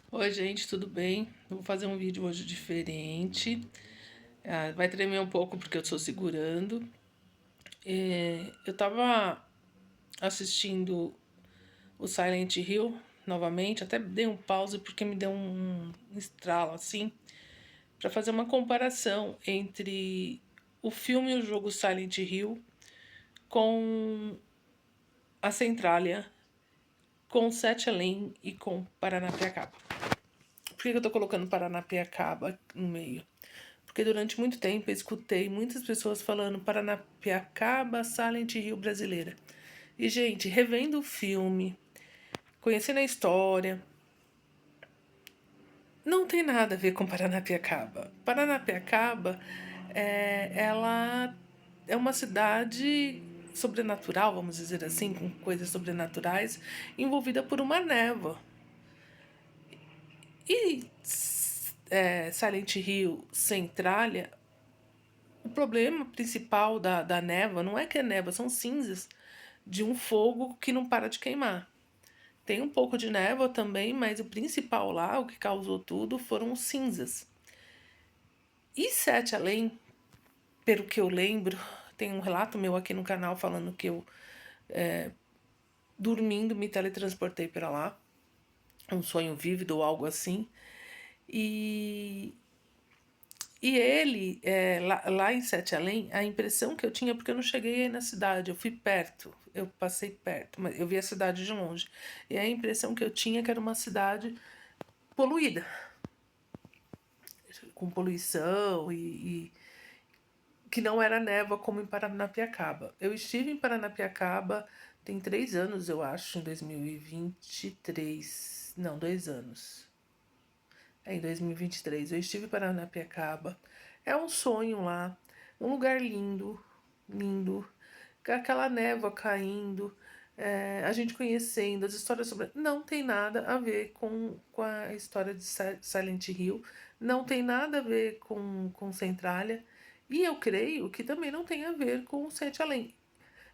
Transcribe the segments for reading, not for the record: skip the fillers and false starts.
Oi, gente, tudo bem? Eu vou fazer um vídeo hoje diferente. Vai tremer um pouco porque eu estou segurando. Eu tava assistindo o Silent Hill novamente, até dei um pause porque me deu um estralo assim, para fazer uma comparação entre o filme e o jogo Silent Hill com a Centralia, com Sete Além e com Paranapiacaba. Por que eu tô colocando Paranapiacaba no meio? Porque durante muito tempo eu escutei muitas pessoas falando Paranapiacaba, Silent Hill brasileira. E, gente, revendo o filme, conhecendo a história, não tem nada a ver com Paranapiacaba. Paranapiacaba, ela é uma cidade sobrenatural, vamos dizer assim, com coisas sobrenaturais, envolvida por uma névoa. E Silent Hill Centralia, o problema principal da névoa não é que é névoa, são cinzas de um fogo que não para de queimar. Tem um pouco de névoa também, mas o principal lá, o que causou tudo, foram os cinzas. E Sete Além, pelo que eu lembro, tem um relato meu aqui no canal falando que eu, dormindo, me teletransportei para lá. Um sonho vívido ou algo assim. E ele, lá em Sete Além, a impressão que eu tinha, porque eu não cheguei aí na cidade, eu fui perto, eu passei perto, mas eu vi a cidade de longe. E a impressão que eu tinha é que era uma cidade poluída, com poluição e que não era névoa como em Paranapiacaba. Eu estive em Paranapiacaba tem 3 anos, eu acho, em 2023. Não, 2 anos. Em 2023 eu estive em Paranapiacaba. É um sonho lá, um lugar lindo, lindo, com aquela névoa caindo, a gente conhecendo as histórias sobre. Não tem nada a ver com a história de Silent Hill, não tem nada a ver com Centralia, e eu creio que também não tem a ver com o Sete Além.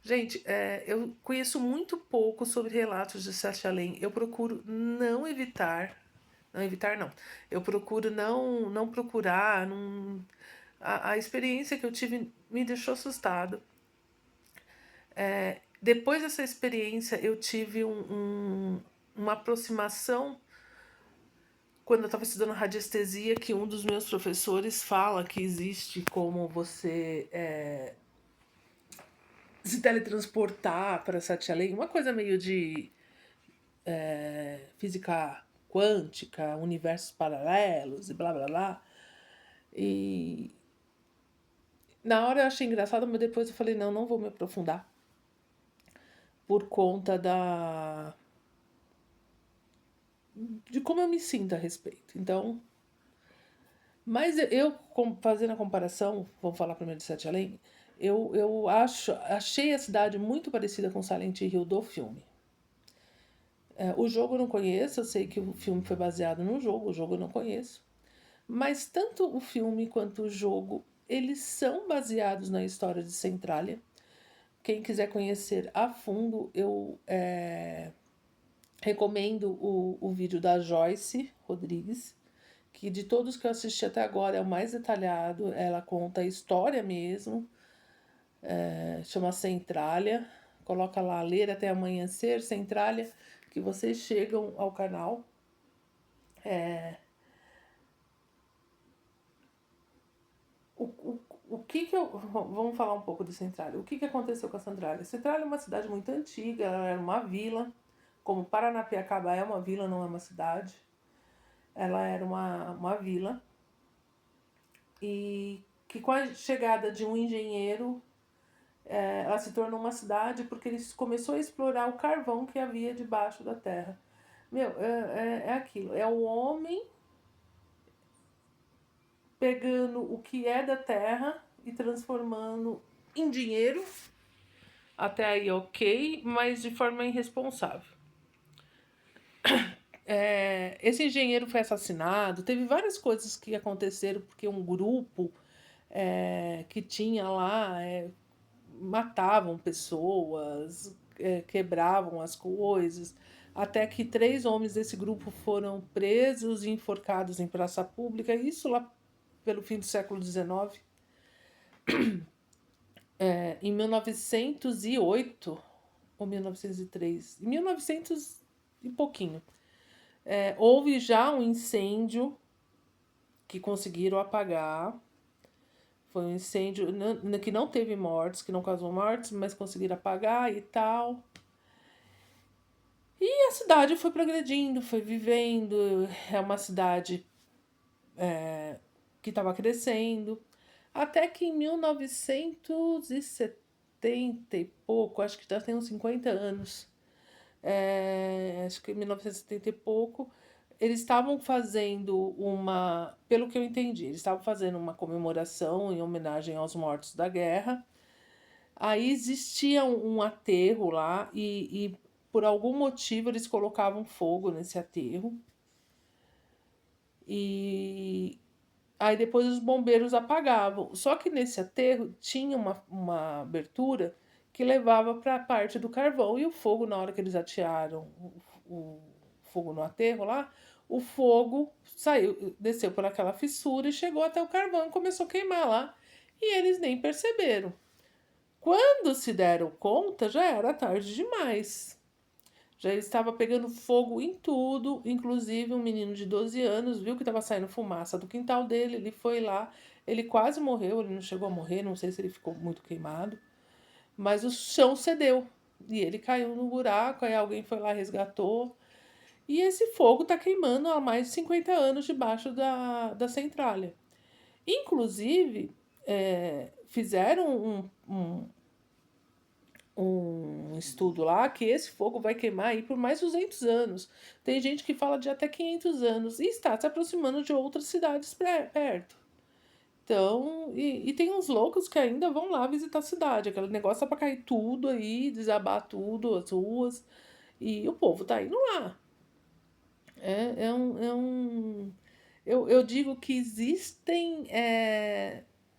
Gente, eu conheço muito pouco sobre relatos de Sete Além. Eu procuro não evitar. Não evitar, não. Eu procuro não procurar. Não... A experiência que eu tive me deixou assustado. Depois dessa experiência, eu tive uma aproximação quando eu estava estudando radiestesia, que um dos meus professores fala que existe como você se teletransportar para Sete Além, uma coisa meio de física quântica, universos paralelos e blá blá blá. E na hora eu achei engraçado, mas depois eu falei, não, não vou me aprofundar por conta de como eu me sinto a respeito. Então, mas eu fazendo a comparação, vamos falar primeiro de Sete Além, achei a cidade muito parecida com Silent Hill do filme. O jogo eu não conheço, eu sei que o filme foi baseado no jogo, o jogo eu não conheço. Mas tanto o filme quanto o jogo, eles são baseados na história de Centralia. Quem quiser conhecer a fundo, eu recomendo o vídeo da Joyce Rodrigues, que de todos que eu assisti até agora é o mais detalhado. Ela conta a história mesmo, chama Centralia. Coloca lá, Ler até amanhecer, Centralia, que vocês chegam ao canal. O, o, o que que eu... Vamos falar um pouco de Centralia. O que que aconteceu com a Centralia? Centralia é uma cidade muito antiga, ela era uma vila, como Paranapiacaba é uma vila, não é uma cidade. Ela era uma vila e que com a chegada de um engenheiro, ela se tornou uma cidade porque ele começou a explorar o carvão que havia debaixo da terra. Meu, é aquilo, é o homem pegando o que é da terra e transformando em dinheiro, até aí ok, mas de forma irresponsável. Esse engenheiro foi assassinado, teve várias coisas que aconteceram porque um grupo que tinha lá matavam pessoas, quebravam as coisas, até que 3 homens desse grupo foram presos e enforcados em praça pública, isso lá pelo fim do século XIX. Em 1908 ou 1903, em 1900 e pouquinho, houve já um incêndio que conseguiram apagar. Foi um incêndio que não teve mortes, que não causou mortes, mas conseguiram apagar e tal. E a cidade foi progredindo, foi vivendo. É uma cidade que estava crescendo. Até que em 1970 e pouco, acho que já tem uns 50 anos, acho que em 1970 e pouco, eles estavam fazendo uma, pelo que eu entendi, eles estavam fazendo uma comemoração em homenagem aos mortos da guerra. Aí existia um aterro lá e por algum motivo eles colocavam fogo nesse aterro. E aí depois os bombeiros apagavam. Só que nesse aterro tinha uma abertura que levava para a parte do carvão. E o fogo, na hora que eles atearam o fogo no aterro lá, o fogo saiu, desceu por aquela fissura e chegou até o carvão e começou a queimar lá. E eles nem perceberam. Quando se deram conta, já era tarde demais. Já estava pegando fogo em tudo, inclusive um menino de 12 anos viu que estava saindo fumaça do quintal dele, ele foi lá, ele quase morreu, ele não chegou a morrer, não sei se ele ficou muito queimado, mas o chão cedeu e ele caiu no buraco, aí alguém foi lá, resgatou, e esse fogo está queimando há mais de 50 anos debaixo da centralha. Inclusive, fizeram um estudo lá que esse fogo vai queimar aí por mais 200 anos. Tem gente que fala de até 500 anos e está se aproximando de outras cidades perto. Então, e tem uns loucos que ainda vão lá visitar a cidade. Aquele negócio é para cair tudo aí, desabar tudo, as ruas. E o povo tá indo lá. Eu digo que existem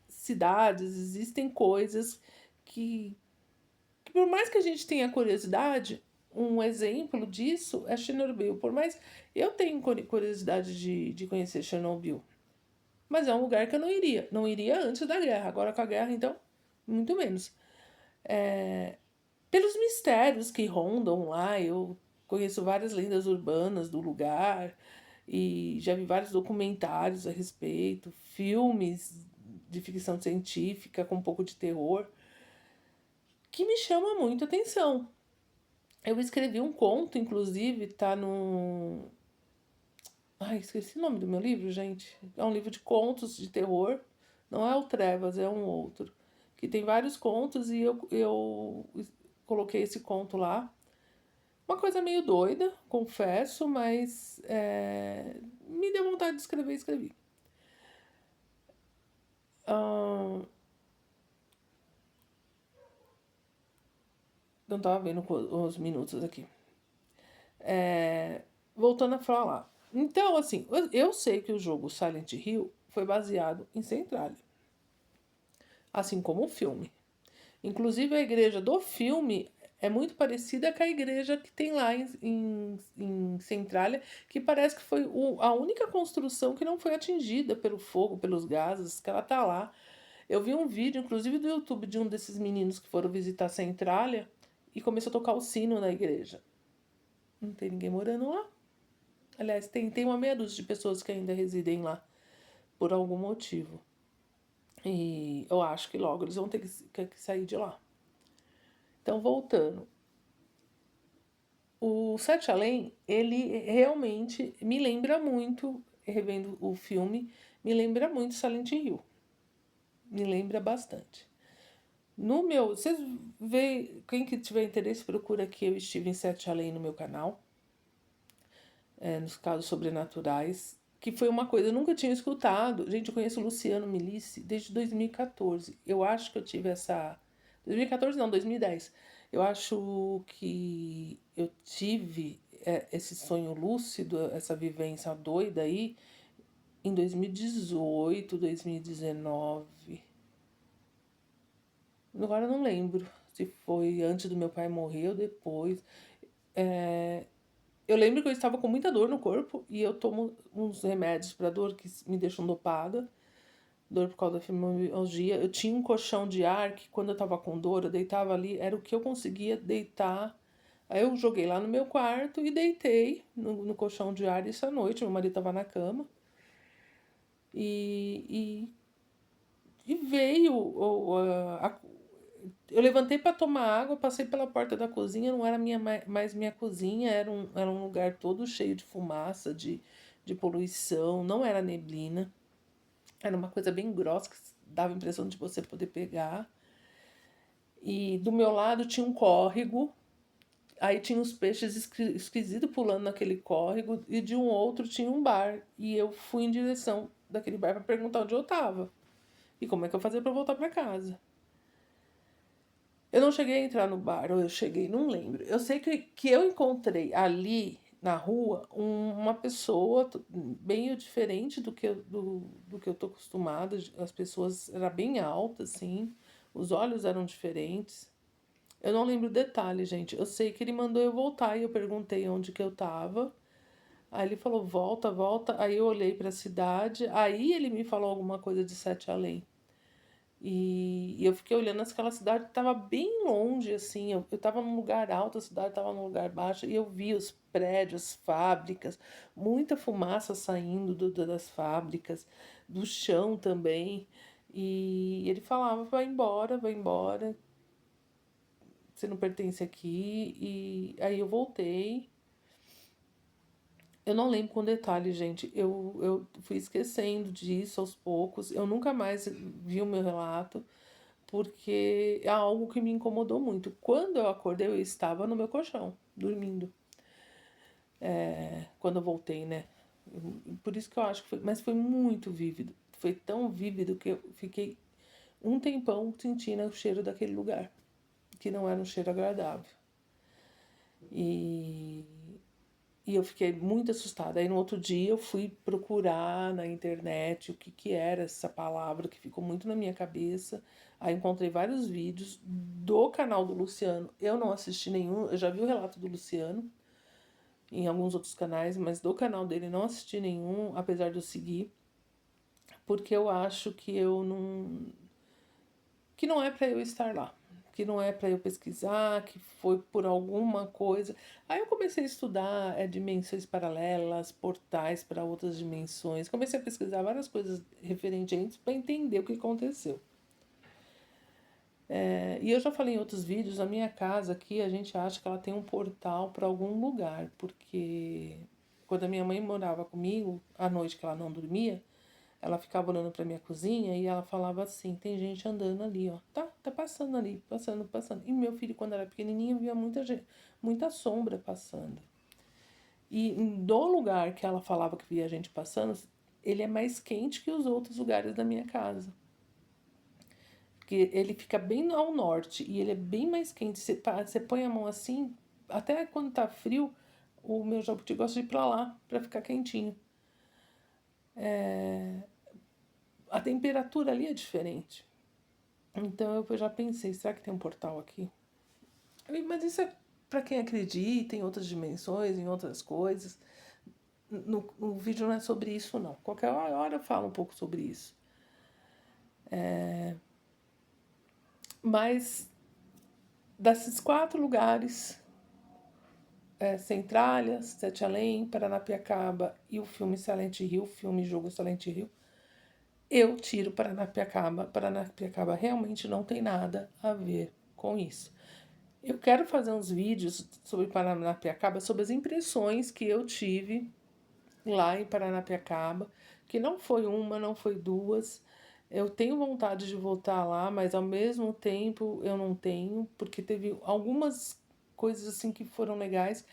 cidades, existem coisas que por mais que a gente tenha curiosidade, um exemplo disso é Chernobyl. Por mais eu tenho curiosidade de conhecer Chernobyl, mas é um lugar que eu não iria. Não iria antes da guerra. Agora com a guerra, então, muito menos. Pelos mistérios que rondam lá, eu conheço várias lendas urbanas do lugar e já vi vários documentários a respeito, filmes de ficção científica com um pouco de terror, que me chama muito atenção. Eu escrevi um conto, inclusive, tá no. Ai, esqueci o nome do meu livro, gente. É um livro de contos de terror. Não é o Trevas, é um outro. Que tem vários contos e eu coloquei esse conto lá. Uma coisa meio doida, confesso, mas me deu vontade de escrever e escrevi. Não tava vendo os minutos aqui. Voltando a falar. Então, assim, eu sei que o jogo Silent Hill foi baseado em Centralia, assim como o filme. Inclusive, a igreja do filme é muito parecida com a igreja que tem lá em Centralia, que parece que foi a única construção que não foi atingida pelo fogo, pelos gases, que ela tá lá. Eu vi um vídeo, inclusive do YouTube, de um desses meninos que foram visitar Centralia e começou a tocar o sino na igreja. Não tem ninguém morando lá. Aliás, tem uma meia dúzia de pessoas que ainda residem lá, por algum motivo. E eu acho que logo eles vão ter que sair de lá. Então, voltando. O Sete Além, ele realmente me lembra muito, revendo o filme, me lembra muito Silent Hill. Me lembra bastante. No meu, vocês vê, quem que tiver interesse, procura aqui Eu Estive em Sete Além no meu canal. Nos casos sobrenaturais, que foi uma coisa eu nunca tinha escutado. Gente, eu conheço o Luciano Milici desde 2014. Eu acho que eu tive essa. 2014 não, 2010. Eu acho que eu tive esse sonho lúcido, essa vivência doida aí, em 2018, 2019. Agora eu não lembro se foi antes do meu pai morrer ou depois. Eu lembro que eu estava com muita dor no corpo e eu tomo uns remédios para dor que me deixam dopada, dor por causa da fibromialgia. Eu tinha um colchão de ar que quando eu estava com dor, eu deitava ali, era o que eu conseguia deitar. Aí eu joguei lá no meu quarto e deitei no colchão de ar isso à noite. Meu marido estava na cama e, e veio. Eu levantei para tomar água, passei pela porta da cozinha, não era mais minha cozinha, era um lugar todo cheio de fumaça, de poluição, não era neblina, era uma coisa bem grossa que dava a impressão de você poder pegar. E do meu lado tinha um córrego, aí tinha os peixes esquisitos pulando naquele córrego, e de um outro tinha um bar. E eu fui em direção daquele bar para perguntar onde eu estava e como é que eu fazia para voltar para casa. Eu não cheguei a entrar no bar, ou eu cheguei, não lembro. Eu sei que eu encontrei ali na rua uma pessoa bem diferente do que eu tô acostumada. As pessoas era bem alta, assim, os olhos eram diferentes. Eu não lembro o detalhe, gente. Eu sei que ele mandou eu voltar e eu perguntei onde que eu tava. Aí ele falou, volta, volta. Aí eu olhei para a cidade. Aí ele me falou alguma coisa de Sete Além. E eu fiquei olhando aquela cidade que estava bem longe, assim. Eu estava num lugar alto, a cidade estava num lugar baixo, e eu vi os prédios, fábricas, muita fumaça saindo das fábricas, do chão também. E ele falava: vai embora, você não pertence aqui. E aí eu voltei. Eu não lembro com detalhe, gente. Eu fui esquecendo disso aos poucos. Eu nunca mais vi o meu relato porque é algo que me incomodou muito. Quando eu acordei, eu estava no meu colchão, dormindo. Quando eu voltei, né? Por isso que eu acho que foi. Mas foi muito vívido. Foi tão vívido que eu fiquei um tempão sentindo o cheiro daquele lugar, que não era um cheiro agradável. E, e eu fiquei muito assustada. Aí no outro dia eu fui procurar na internet o que, que era essa palavra que ficou muito na minha cabeça. Aí encontrei vários vídeos do canal do Luciano. Eu não assisti nenhum, eu já vi o relato do Luciano em alguns outros canais, mas do canal dele não assisti nenhum, apesar de eu seguir, porque eu acho que não é para eu estar lá, que não é para eu pesquisar, que foi por alguma coisa. Aí eu comecei a estudar dimensões paralelas, portais para outras dimensões. Comecei a pesquisar várias coisas referentes a isso para entender o que aconteceu. E eu já falei em outros vídeos, a minha casa aqui, a gente acha que ela tem um portal para algum lugar, porque quando a minha mãe morava comigo, à noite que ela não dormia, ela ficava olhando para minha cozinha e ela falava assim: tem gente andando ali, ó. Tá passando ali, passando, passando. E meu filho, quando era pequenininho, via muita gente, muita sombra passando. E do lugar que ela falava que via gente passando, ele é mais quente que os outros lugares da minha casa. Porque ele fica bem ao norte e ele é bem mais quente. Você põe a mão assim, até quando tá frio, o meu jabuti gosta de ir pra lá, pra ficar quentinho. A temperatura ali é diferente. Então eu já pensei, será que tem um portal aqui? Mas isso é para quem acredita em outras dimensões, em outras coisas. No vídeo não é sobre isso, não. Qualquer hora eu falo um pouco sobre isso. Mas desses 4 lugares, Centralia, Sete Além, Paranapiacaba e o filme Silent Hill, filme Jogo Silent Hill, eu tiro Paranapiacaba. Paranapiacaba realmente não tem nada a ver com isso. Eu quero fazer uns vídeos sobre Paranapiacaba, sobre as impressões que eu tive lá em Paranapiacaba, que não foi uma, não foi duas. Eu tenho vontade de voltar lá, mas ao mesmo tempo eu não tenho, porque teve algumas coisas assim que foram legais.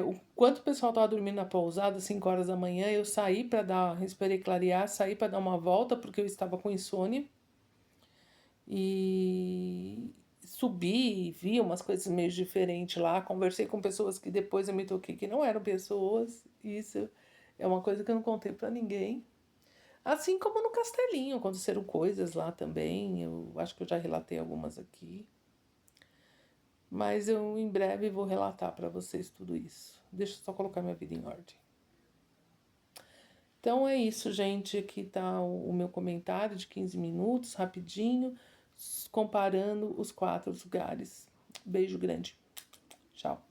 O quanto o pessoal estava dormindo na pousada, 5 horas da manhã, eu saí para dar, esperei clarear, saí para dar uma volta porque eu estava com insônia e subi, vi umas coisas meio diferentes lá, conversei com pessoas que depois eu me toquei que não eram pessoas. Isso é uma coisa que eu não contei para ninguém. Assim como no Castelinho, aconteceram coisas lá também. Eu acho que eu já relatei algumas aqui. Mas eu em breve vou relatar para vocês tudo isso. Deixa eu só colocar minha vida em ordem. Então é isso, gente. Aqui tá o meu comentário de 15 minutos, rapidinho, comparando os 4 lugares. Beijo grande. Tchau.